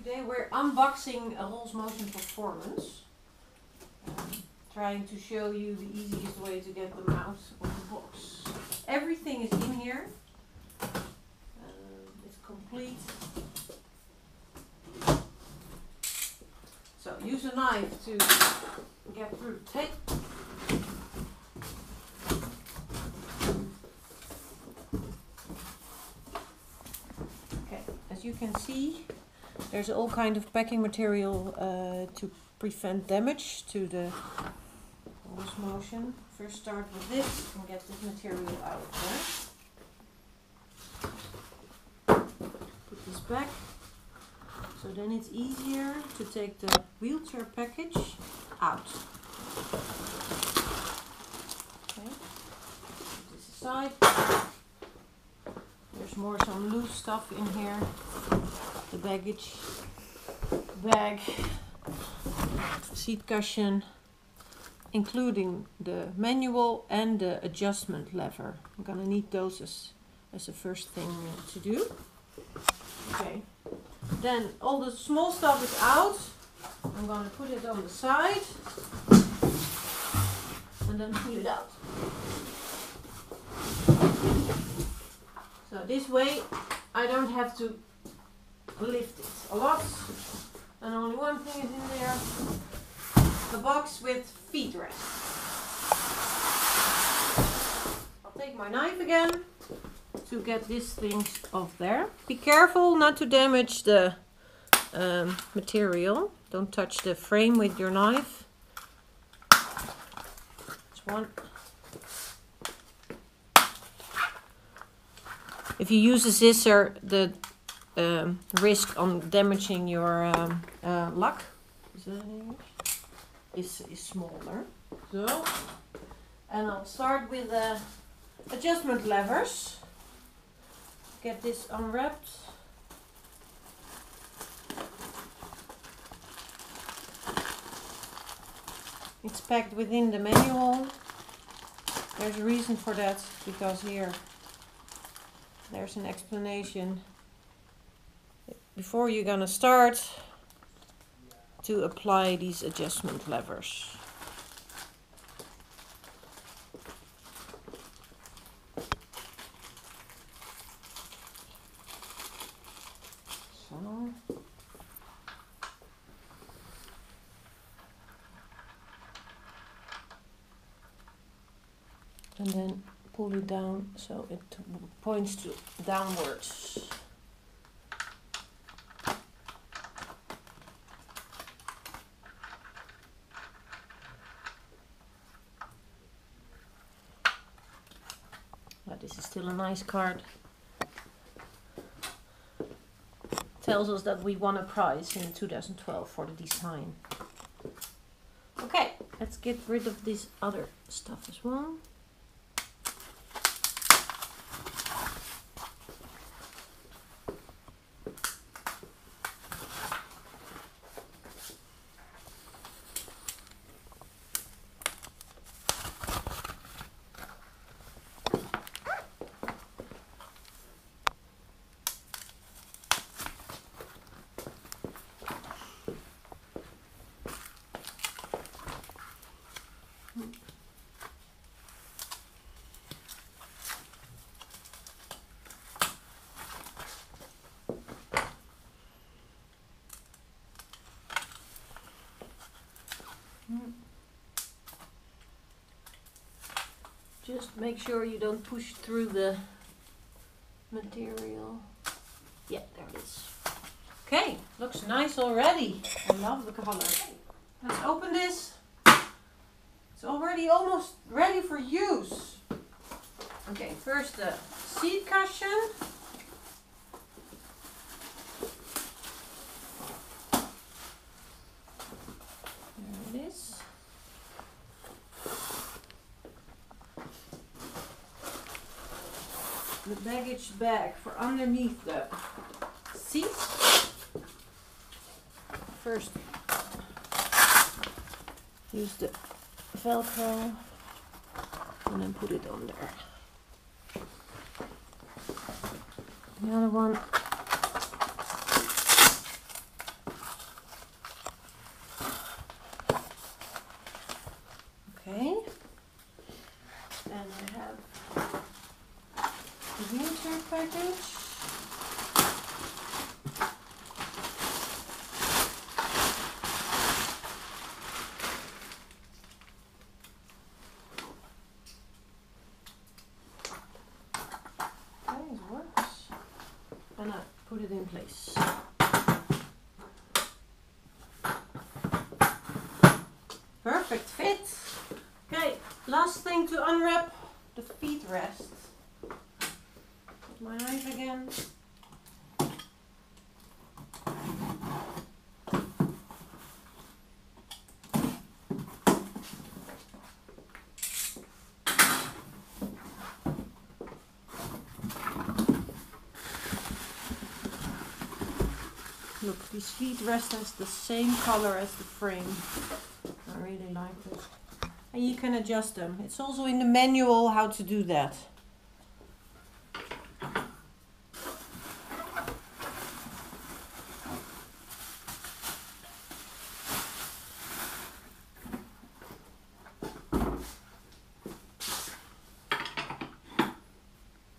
Today we're unboxing a Rollz Motion Performance. Trying to show you the easiest way to get them out of the box. Everything is in here. It's complete. So use a knife to get through the tape. Okay, as you can see, there's all kind of packing material to prevent damage to the Rollz Motion. First start with this and get this material out there. Put this back. So then it's easier to take the wheelchair package out. Okay. Put this aside. There's some loose stuff in here. The baggage bag, seat cushion, including the manual and the adjustment lever. I'm gonna need those as the first thing to do. Okay. Then all the small stuff is out. I'm gonna put it on the side and then pull it out. So this way I don't have to lift it a lot. And only one thing is in there. The box with feet rest. I'll take my knife again to get these things off there. Be careful not to damage the material. Don't touch the frame with your knife. There's one. If you use a scissor, the risk on damaging your luck is that in English? Is smaller. So, and I'll start with the adjustment levers. Get this unwrapped. It's packed within the manual. There's a reason for that, because here there's an explanation before you're gonna start to apply these adjustment levers. So. And then pull it down so it points to downwards. But this is still a nice card. Tells us that we won a prize in 2012 for the design. Okay, let's get rid of this other stuff as well. Just make sure you don't push through the material. Yeah, there it is. Okay, looks nice already. I love the color. Let's open this. It's already almost ready for use. Okay, first the seat cushion. There it is. The baggage bag for underneath the seat. First, use the Velcro and then put it on there. The other one And I have the wheelchair package. Okay, it works. And I put it in place. Perfect fit. Okay, last thing to unwrap the feet rest. Get my knife again. Look, this feet rest has the same color as the frame. I really like it. And you can adjust them. It's also in the manual how to do that.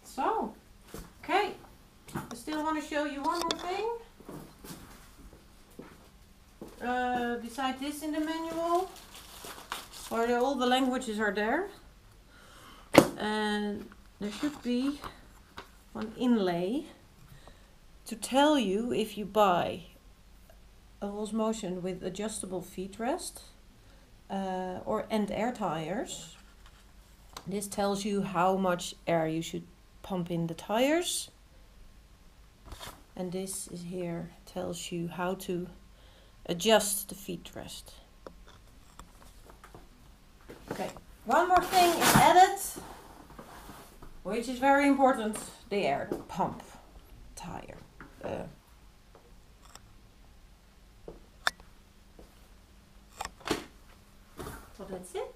So, okay. I still want to show you one more thing. Beside this in the manual, all the languages are there, and there should be one inlay to tell you if you buy a Rollz Motion with adjustable feet rest and air tires. This tells you how much air you should pump in the tires, and this is here tells you how to adjust the feet rest. Okay, one more thing is added, which is very important, the air pump tire. So that's it.